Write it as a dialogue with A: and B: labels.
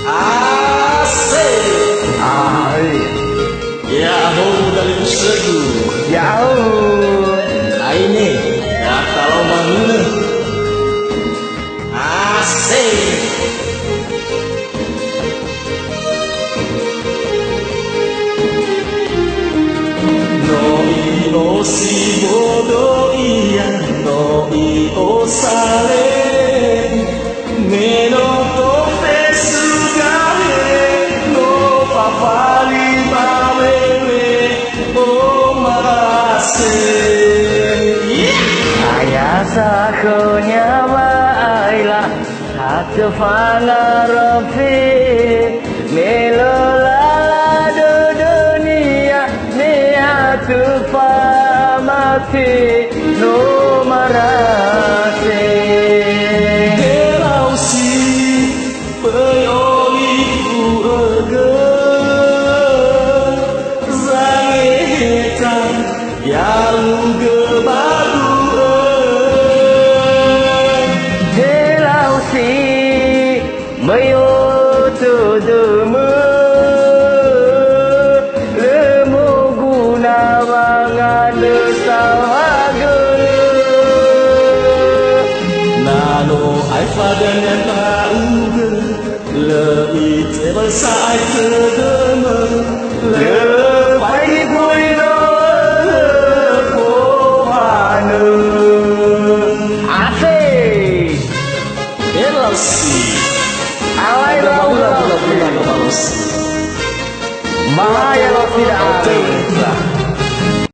A: Asik. Yahoo dari Segu.
B: Yahoo.
A: Ini ya kalau mana? Asik. Noi o si bodo iya, noi o sale. Meno to fesugare, no papali bawewe, o marase.
B: Sakonya baiklah satu fana rafi melola dunia niatu famati no marase
A: Delau si peyoli urga zangetan yang gebadu
B: Mayo tu demu lemu guna mangan sawaga
A: nano ai fadan yang tauga le it bersai sedema